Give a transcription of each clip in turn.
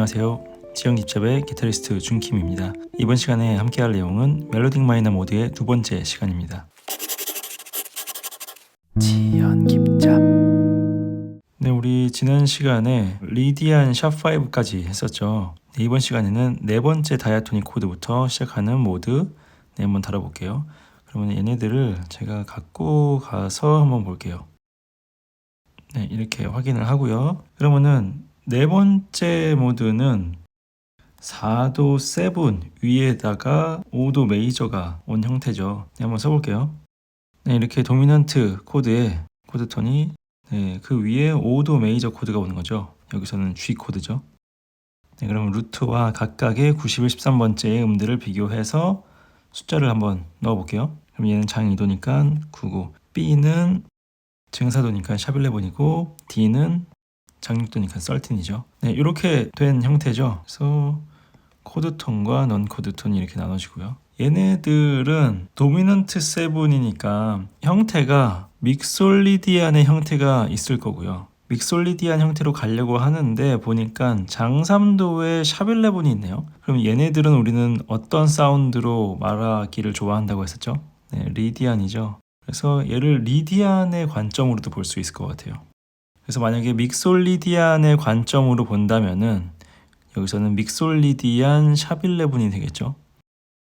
안녕하세요. 지형 딥잡의 기타리스트 준킴입니다. 이번 시간에 함께할 내용은 멜로딕 마이너 모드의 두 번째 시간입니다. 지연 깁잡. 네, 우리 지난 시간에 리디안 샵5까지 했었죠. 네, 이번 시간에는 네 번째 다이아토닉 코드부터 시작하는 모드 한번 다뤄볼게요. 그러면 얘네들을 제가 갖고 가서 한번 볼게요. 네, 이렇게 확인을 하고요. 그러면은 네 번째 모드는 4도 7 위에다가 5도 메이저가 온 형태죠. 네, 한번 써볼게요. 네, 이렇게 도미넌트 코드에 코드 톤이 그 위에 5도 메이저 코드가 오는 거죠. 여기서는 G 코드죠. 네, 그럼 루트와 각각의 91, 13번째의 음들을 비교해서 숫자를 한번 넣어볼게요. 그럼 얘는 장 2도니까 99, B는 증사도니까 샵11이고 D는 장 6도니까 13이죠. 네, 이렇게 된 형태죠. 그래서 코드톤과 넌 코드톤이 이렇게 나눠지고요. 얘네들은 도미넌트 7이니까 형태가 믹솔리디안의 형태가 있을 거고요. 믹솔리디안 형태로 가려고 하는데 보니까 장3도에 샵11이 있네요. 그럼 얘네들은 우리는 어떤 사운드로 말하기를 좋아한다고 했었죠? 네, 리디안이죠. 그래서 얘를 리디안의 관점으로도 볼 수 있을 것 같아요. 그래서 만약에 믹솔리디안의 관점으로 본다면은 여기서는 믹솔리디안 샵11이 되겠죠.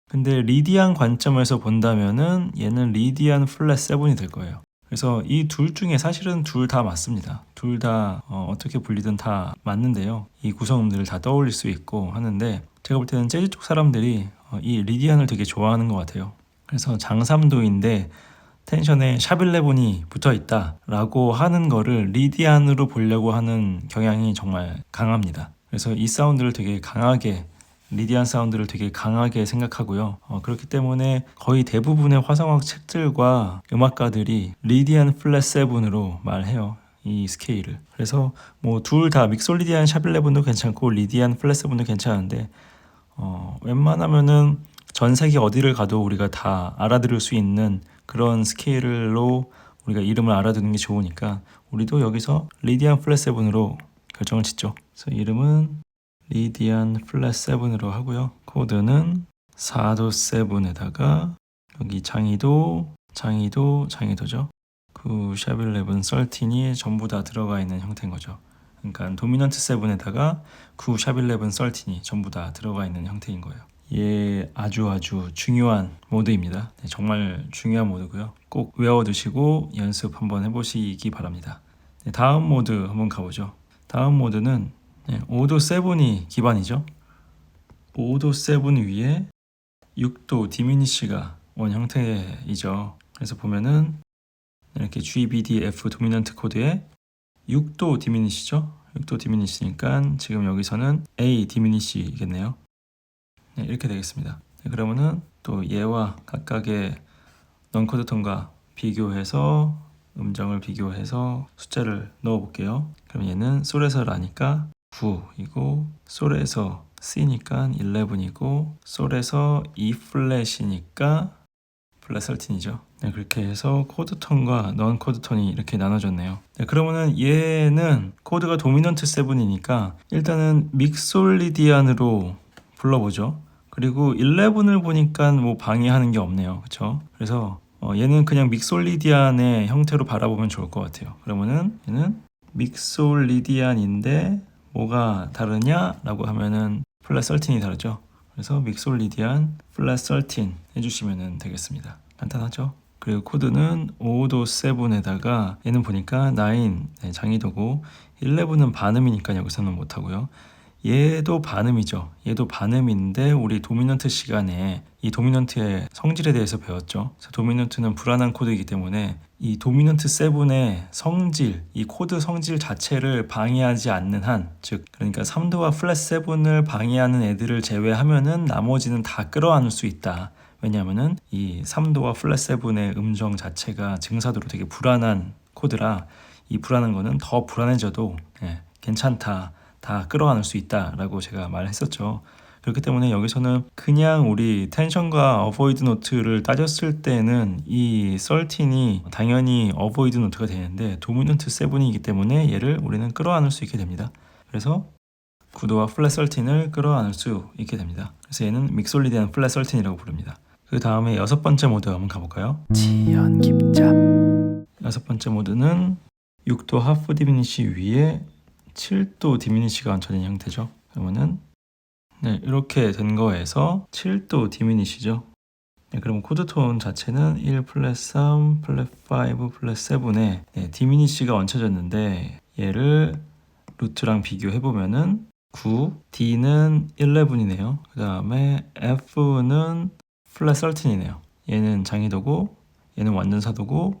근데 리디안 관점에서 본다면은 얘는 리디안 플랫 7이 될 거예요. 그래서 이 둘 중에 사실은 둘 다 맞습니다. 둘 다 어떻게 불리든 다 맞는데요. 이 구성음들을 다 떠올릴 수 있고 하는데 제가 볼 때는 재즈 쪽 사람들이 이 리디안을 되게 좋아하는 것 같아요. 그래서 장3도인데 텐션에 샵11이 붙어 있다라고 하는 거를 리디안으로 보려고 하는 경향이 정말 강합니다. 그래서 이 사운드를 되게 강하게 리디안 사운드를 되게 강하게 생각하고요. 그렇기 때문에 거의 대부분의 화성학 책들과 음악가들이 리디안 플랫 7으로 말해요. 이 스케일을. 그래서 뭐 둘 다 믹솔리디안 샵11도 괜찮고 리디안 플랫 7도 괜찮은데 웬만하면은 전 세계 어디를 가도 우리가 다 알아들을 수 있는 그런 스케일로 우리가 이름을 알아두는 게 좋으니까 우리도 여기서 리디안 플랫 7으로 결정을 짓죠. 그래서 이름은 리디안 플랫 7으로 하고요. 코드는 4도 7에다가 여기 장이도죠. 그 샵11, 13이 전부 다 들어가 있는 형태인 거죠. 그러니까 도미넌트 7에다가 구 샵11, 13이 전부 다 들어가 있는 형태인 거예요. 아주 중요한 모드입니다. 네, 정말 중요한 모드고요. 꼭 외워두시고 연습 한번 해보시기 바랍니다. 네, 다음 모드 한번 가보죠. 다음 모드는 5도 7이 기반이죠. 5도 7 위에 6도 디미니쉬가 온 형태이죠. 그래서 보면은 이렇게 G, B, D, F 도미넌트 코드에 6도 디미니쉬죠. 6도 디미니쉬니까 지금 여기서는 A 디미니쉬겠네요. 네, 이렇게 되겠습니다. 네, 그러면은 또 얘와 각각의 넌코드 톤과 비교해서 음정을 비교해서 숫자를 넣어 볼게요. 그럼 얘는 솔에서 라니까 9이고 솔에서 C니까 11이고 솔에서 E 플랫이니까 플랫 13이죠. 네, 그렇게 해서 코드 톤과 넌 코드 톤이 이렇게 나눠졌네요. 네, 그러면은 얘는 코드가 도미넌트 7이니까 일단은 믹솔리디안으로 불러보죠. 그리고 11을 보니까 뭐 방해하는 게 없네요. 그렇죠? 그래서 얘는 그냥 믹솔리디안의 형태로 바라보면 좋을 것 같아요. 그러면은 얘는 믹솔리디안인데 뭐가 다르냐라고 하면은 플랫 13이 다르죠. 그래서 믹솔리디안 플랫 13 해주시면 되겠습니다. 간단하죠? 그리고 코드는 5도 7에다가 얘는 보니까 9 장이도고 11은 반음이니까 여기서는 못하고요. 얘도 반음이죠. 얘도 반음인데 우리 도미넌트 시간에 이 도미넌트의 성질에 대해서 배웠죠. 그래서 도미넌트는 불안한 코드이기 때문에 이 도미넌트 7의 성질, 이 코드 성질 자체를 방해하지 않는 한, 즉 그러니까 3도와 플랫 7을 방해하는 애들을 제외하면은 나머지는 다 끌어안을 수 있다. 왜냐하면은 이 3도와 플랫 7의 음정 자체가 증사도로 되게 불안한 코드라 이 불안한 거는 더 불안해져도 괜찮다. 다 끌어안을 수 있다라고 제가 말했었죠. 그렇기 때문에 여기서는 그냥 우리 텐션과 어보이드 노트를 따졌을 때는 이 13이 당연히 어보이드 노트가 되는데 도미넌트 7이기 때문에 얘를 우리는 끌어안을 수 있게 됩니다. 그래서 구도와 플랫 13을 끌어안을 수 있게 됩니다. 그래서 얘는 믹솔리디안 플랫 13이라고 부릅니다. 그 다음에 여섯 번째 모드 한번 가볼까요? 지연 깊잡. 여섯 번째 모드는 6도 하프 디미니시 위에 7도 디미니시가 얹혀진 형태죠. 그러면은 이렇게 된 거에서 7도 디미니시죠. 그럼 코드톤 자체는 1 플랫 3 플랫 5 플랫 7에 디미니시가 얹혀졌는데 얘를 루트랑 비교해보면은 9, D는 11이네요. 그 다음에 F는 플랫 13이네요. 얘는 장의도고, 얘는 완전사도고,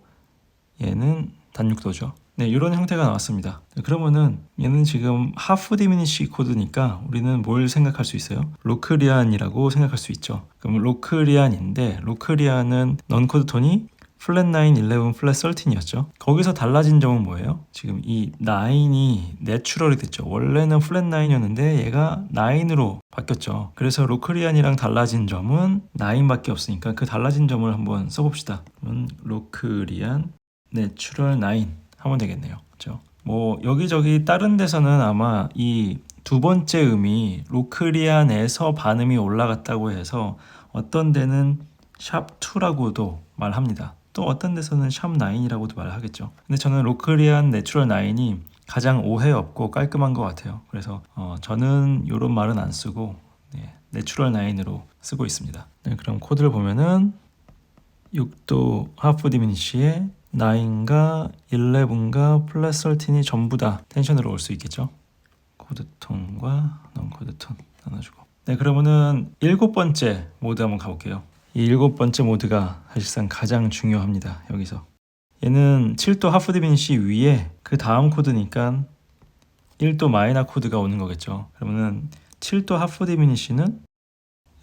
얘는 단육도죠. 이런 형태가 나왔습니다. 그러면은 얘는 지금 하프 디미니시 코드니까 우리는 뭘 생각할 수 있어요? 로크리안이라고 생각할 수 있죠. 그럼 로크리안인데 로크리안은 넌 코드 톤이 플랫 9, 11, 플랫 13이었죠. 거기서 달라진 점은 뭐예요? 지금 이 9이 내추럴이 됐죠. 원래는 플랫 9이었는데 얘가 9으로 바뀌었죠. 그래서 로크리안이랑 달라진 점은 9밖에 없으니까 그 달라진 점을 한번 써봅시다. 그러면 로크리안 내추럴 9 하면 되겠네요. 그렇죠? 뭐 여기저기 다른 데서는 아마 이 두 번째 음이 로크리안에서 반음이 올라갔다고 해서 어떤 데는 샵2라고도 말합니다. 또 어떤 데서는 샵 9이라고도 말하겠죠. 근데 저는 로크리안 내추럴 9이 가장 오해 없고 깔끔한 것 같아요. 그래서 저는 이런 말은 안 쓰고 내추럴 9으로 쓰고 있습니다. 그럼 코드를 보면은 6도 하프 디미니시에 9과 11과 플랫 13이 전부 다 텐션으로 올 수 있겠죠. 코드톤과 넌코드톤 나눠주고. 그러면은 일곱 번째 모드 한번 가볼게요. 이 일곱 번째 모드가 사실상 가장 중요합니다. 여기서 얘는 7도 하프 디미니시 위에 그 다음 코드니까 1도 마이너 코드가 오는 거겠죠. 그러면은 7도 하프 디미니시는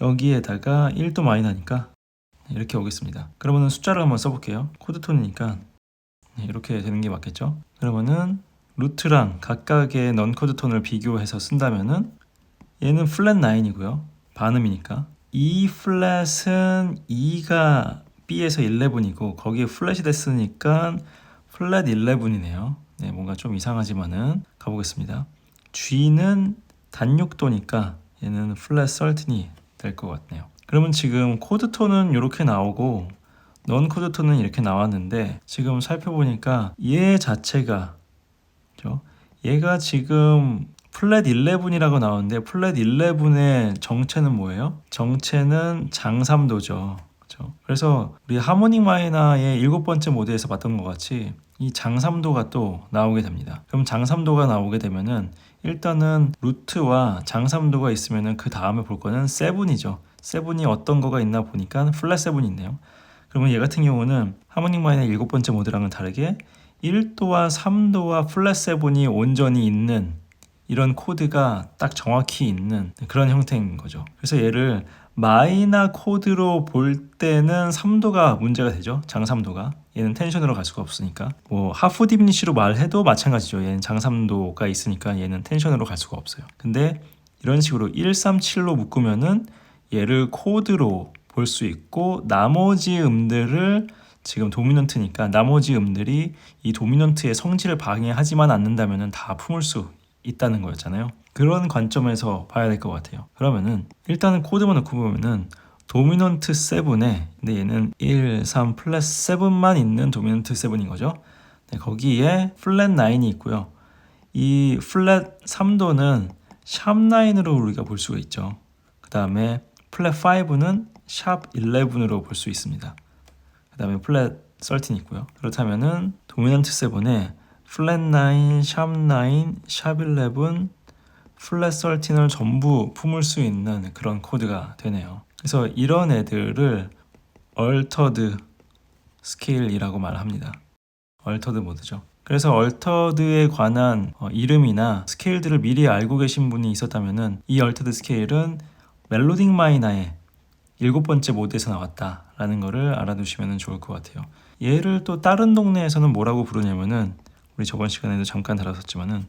여기에다가 1도 마이너니까 이렇게 오겠습니다. 그러면은 숫자를 한번 써볼게요. 코드톤이니까 이렇게 되는 게 맞겠죠. 그러면은 루트랑 각각의 넌 코드톤을 비교해서 쓴다면은 얘는 플랫 9이고요. 반음이니까 E 플랫은 E가 B에서 11이고 거기에 플랫이 됐으니까 플랫 11이네요. 뭔가 좀 이상하지만은 가보겠습니다. G는 단육도니까 얘는 플랫 13이 될 것 같네요. 그러면 지금 코드톤은 이렇게 나오고 넌 코드톤은 이렇게 나왔는데 지금 살펴보니까 얘 자체가 그렇죠? 얘가 지금 플랫 11이라고 나오는데 플랫 11의 정체는 뭐예요? 정체는 장삼도죠. 그렇죠? 그래서 우리 하모닉 마이너의 일곱 번째 모드에서 봤던 것 같이 이 장삼도가 또 나오게 됩니다. 그럼 장삼도가 나오게 되면은 일단은 루트와 장삼도가 있으면은 그 다음에 볼 거는 세븐이죠. 세븐이 어떤 거가 있나 보니까 플랫 세븐이 있네요. 그러면 얘 같은 경우는 하모닉 마이너의 일곱 번째 모드랑은 다르게 1도와 3도와 플랫 세븐이 온전히 있는 이런 코드가 딱 정확히 있는 그런 형태인 거죠. 그래서 얘를 마이너 코드로 볼 때는 3도가 문제가 되죠. 장삼도가. 얘는 텐션으로 갈 수가 없으니까. 뭐 하프 디미니시로 말해도 마찬가지죠. 얘는 장삼도가 있으니까 얘는 텐션으로 갈 수가 없어요. 근데 이런 식으로 137로 묶으면은 얘를 코드로 볼 수 있고 나머지 음들을 지금 도미넌트니까 나머지 음들이 이 도미넌트의 성질을 방해하지만 않는다면 다 품을 수 있다는 거였잖아요. 그런 관점에서 봐야 될 것 같아요. 그러면은 일단은 코드만 놓고 보면은 도미넌트 7에 근데 얘는 1, 3 플랫 7만 있는 도미넌트 7인 거죠. 거기에 플랫 9이 있고요. 이 플랫 3도는 샵 9으로 우리가 볼 수가 있죠. 그 다음에 플랫 5는 샵 11으로 볼 수 있습니다. 그 다음에 플랫 13 있고요. 그렇다면은 도미넌트 7에 플랫 9, 샵 9, 샵 11, 플랫 13을 전부 품을 수 있는 그런 코드가 되네요. 그래서 이런 애들을 얼터드 스케일이라고 말합니다. 얼터드 모드죠. 그래서 얼터드에 관한 이름이나 스케일들을 미리 알고 계신 분이 있었다면은 이 얼터드 스케일은 멜로딕 마이너의 일곱 번째 모드에서 나왔다라는 거를 알아두시면 좋을 것 같아요. 얘를 또 다른 동네에서는 뭐라고 부르냐면은 우리 저번 시간에도 잠깐 다뤘었지만은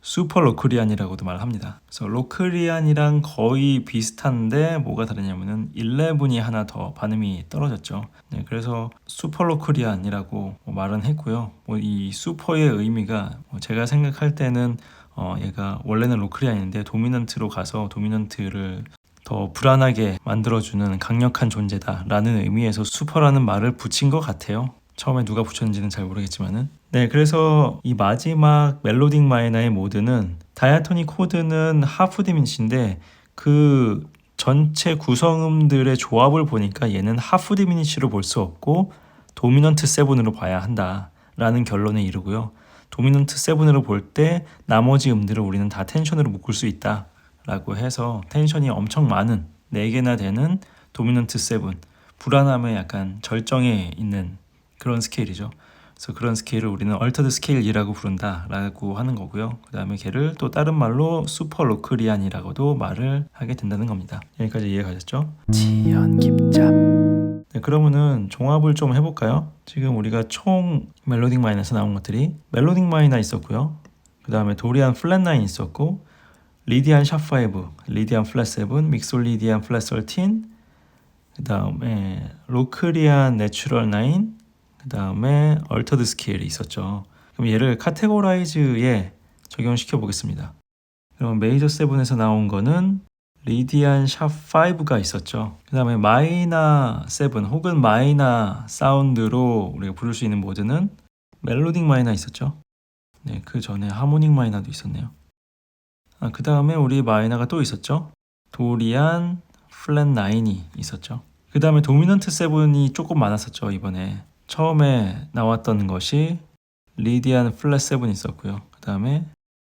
슈퍼 로크리안이라고도 말합니다. 그래서 로크리안이랑 거의 비슷한데 뭐가 다르냐면은 11이 하나 더 반음이 떨어졌죠. 그래서 슈퍼 로크리안이라고 말은 했고요. 이 슈퍼의 의미가 제가 생각할 때는 얘가 원래는 로크리안인데 도미넌트로 가서 도미넌트를 더 불안하게 만들어주는 강력한 존재다라는 의미에서 슈퍼라는 말을 붙인 것 같아요. 처음에 누가 붙였는지는 잘 모르겠지만은. 네, 그래서 이 마지막 멜로딕 마이너의 모드는 다이아토닉 코드는 하프 디미니시인데 그 전체 구성음들의 조합을 보니까 얘는 하프 디미니시로 볼 수 없고 도미넌트 7으로 봐야 한다라는 결론에 이르고요. 도미넌트 7으로 볼 때 나머지 음들을 우리는 다 텐션으로 묶을 수 있다라고 해서 텐션이 엄청 많은 4개나 되는 도미넌트 7, 불안함의 약간 절정에 있는 그런 스케일이죠. 그래서 그런 스케일을 우리는 얼터드 스케일이라고 부른다라고 하는 거고요. 그 다음에 걔를 또 다른 말로 슈퍼 로크리안이라고도 말을 하게 된다는 겁니다. 여기까지 이해가셨죠? 지연 깊잡. 네, 그러면은 종합을 좀 해볼까요? 지금 우리가 총 멜로딕 마이너에서 나온 것들이 멜로딕 마이너 있었고요. 그 다음에 도리안 플랫 9 있었고, 리디안 샵 5, 리디안 플랫 7, 믹솔 리디안 플랫 13, 그 다음에 로크리안 내추럴 9, 그 다음에 얼터드 스케일이 있었죠. 그럼 얘를 카테고라이즈에 적용시켜 보겠습니다. 그럼 메이저 7에서 나온 거는 리디안 샵 5가 있었죠. 그 다음에 마이너 7 혹은 마이너 사운드로 우리가 부를 수 있는 모드는 멜로딕 마이너 있었죠. 네, 그 전에 하모닉 마이너도 있었네요. 그 다음에 우리 마이너가 또 있었죠. 도리안 플랫 9이 있었죠. 그 다음에 도미넌트 7이 조금 많았었죠. 이번에 처음에 나왔던 것이 리디안 플랫 7 있었고요. 그 다음에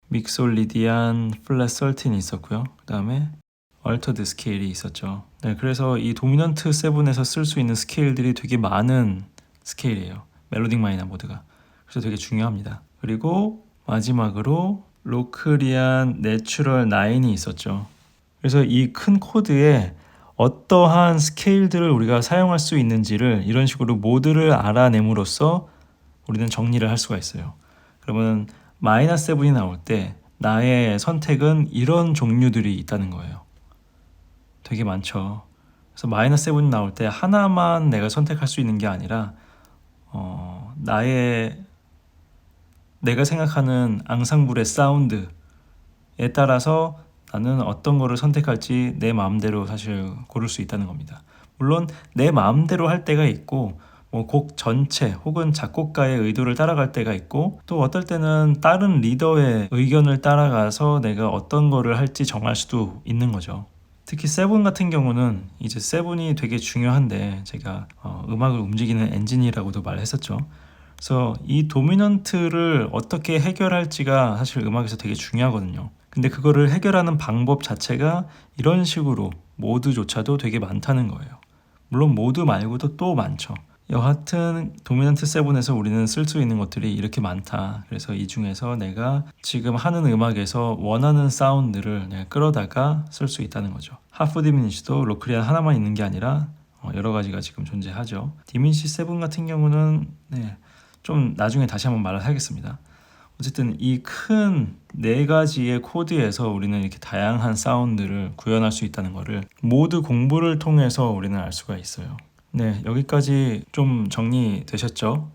믹솔 리디안 플랫 13이 있었고요. 그 다음에 얼터드 스케일이 있었죠. 네, 그래서 이 도미넌트 7에서 쓸 수 있는 스케일들이 되게 많은 스케일이에요. 멜로딕 마이너 모드가. 그래서 되게 중요합니다. 그리고 마지막으로 로크리안 내추럴 9이 있었죠. 그래서 이 큰 코드에 어떠한 스케일들을 우리가 사용할 수 있는지를 이런 식으로 모드를 알아냄으로써 우리는 정리를 할 수가 있어요. 그러면 마이너 7이 나올 때 나의 선택은 이런 종류들이 있다는 거예요. 되게 많죠. 그래서 마이너 7이 나올 때 하나만 내가 선택할 수 있는 게 아니라 내가 생각하는 앙상블의 사운드에 따라서 나는 어떤 거를 선택할지 내 마음대로 사실 고를 수 있다는 겁니다. 물론 내 마음대로 할 때가 있고 곡 전체 혹은 작곡가의 의도를 따라갈 때가 있고 또 어떨 때는 다른 리더의 의견을 따라가서 내가 어떤 거를 할지 정할 수도 있는 거죠. 특히 세븐 같은 경우는 이제 세븐이 되게 중요한데 제가 음악을 움직이는 엔진이라고도 말했었죠. 그래서 이 도미넌트를 어떻게 해결할지가 사실 음악에서 되게 중요하거든요. 근데 그거를 해결하는 방법 자체가 이런 식으로 모드조차도 되게 많다는 거예요. 물론 모드 말고도 또 많죠. 여하튼 도미넌트 7에서 우리는 쓸 수 있는 것들이 이렇게 많다. 그래서 이 중에서 내가 지금 하는 음악에서 원하는 사운드를 내가 끌어다가 쓸 수 있다는 거죠. 하프 디미니시도 로크리안 하나만 있는 게 아니라 여러 가지가 지금 존재하죠. 디미니시 7 같은 경우는 좀 나중에 다시 한번 말을 하겠습니다. 어쨌든 이 큰 4가지의 코드에서 우리는 이렇게 다양한 사운드를 구현할 수 있다는 것을 모드 공부를 통해서 우리는 알 수가 있어요. 네, 여기까지 좀 정리되셨죠?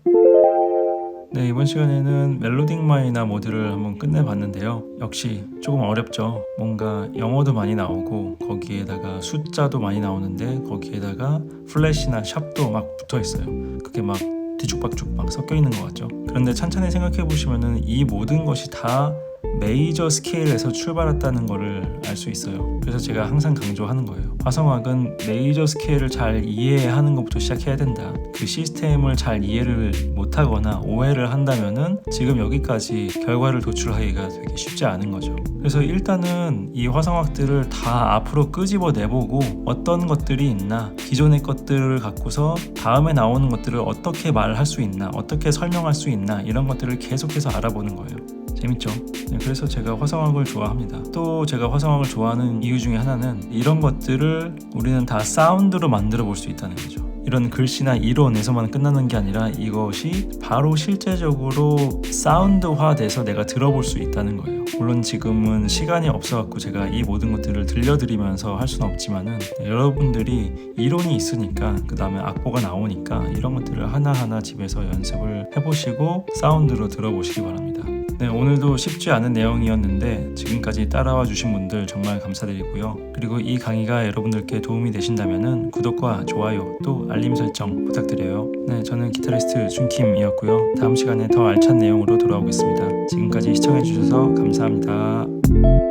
네, 이번 시간에는 멜로딕 마이너 모드를 한번 끝내봤는데요. 역시 조금 어렵죠. 뭔가 영어도 많이 나오고 거기에다가 숫자도 많이 나오는데 거기에다가 플랫이나 샵도 막 붙어 있어요. 그게 막 뒤죽박죽 막 섞여 있는 것 같죠. 그런데 찬찬히 생각해 보시면은 이 모든 것이 다 메이저 스케일에서 출발했다는 것을 알 수 있어요. 그래서 제가 항상 강조하는 거예요. 화성학은 메이저 스케일을 잘 이해하는 것부터 시작해야 된다. 그 시스템을 잘 이해를 못하거나 오해를 한다면은 지금 여기까지 결과를 도출하기가 되게 쉽지 않은 거죠. 그래서 일단은 이 화성학들을 다 앞으로 끄집어 내보고 어떤 것들이 있나, 기존의 것들을 갖고서 다음에 나오는 것들을 어떻게 말할 수 있나, 어떻게 설명할 수 있나, 이런 것들을 계속해서 알아보는 거예요. 재밌죠? 네, 그래서 제가 화성학을 좋아합니다. 또 제가 화성학을 좋아하는 이유 중에 하나는 이런 것들을 우리는 다 사운드로 만들어 볼 수 있다는 거죠. 이런 글씨나 이론에서만 끝나는 게 아니라 이것이 바로 실제적으로 사운드화 돼서 내가 들어볼 수 있다는 거예요. 물론 지금은 시간이 없어갖고 제가 이 모든 것들을 들려드리면서 할 수는 없지만은 여러분들이 이론이 있으니까 그 다음에 악보가 나오니까 이런 것들을 하나하나 집에서 연습을 해보시고 사운드로 들어보시기 바랍니다. 네, 오늘도 쉽지 않은 내용이었는데 지금까지 따라와 주신 분들 정말 감사드리고요. 그리고 이 강의가 여러분들께 도움이 되신다면 구독과 좋아요 또 알림 설정 부탁드려요. 네, 저는 기타리스트 준킴이었고요. 다음 시간에 더 알찬 내용으로 돌아오겠습니다. 지금까지 시청해 주셔서 감사합니다.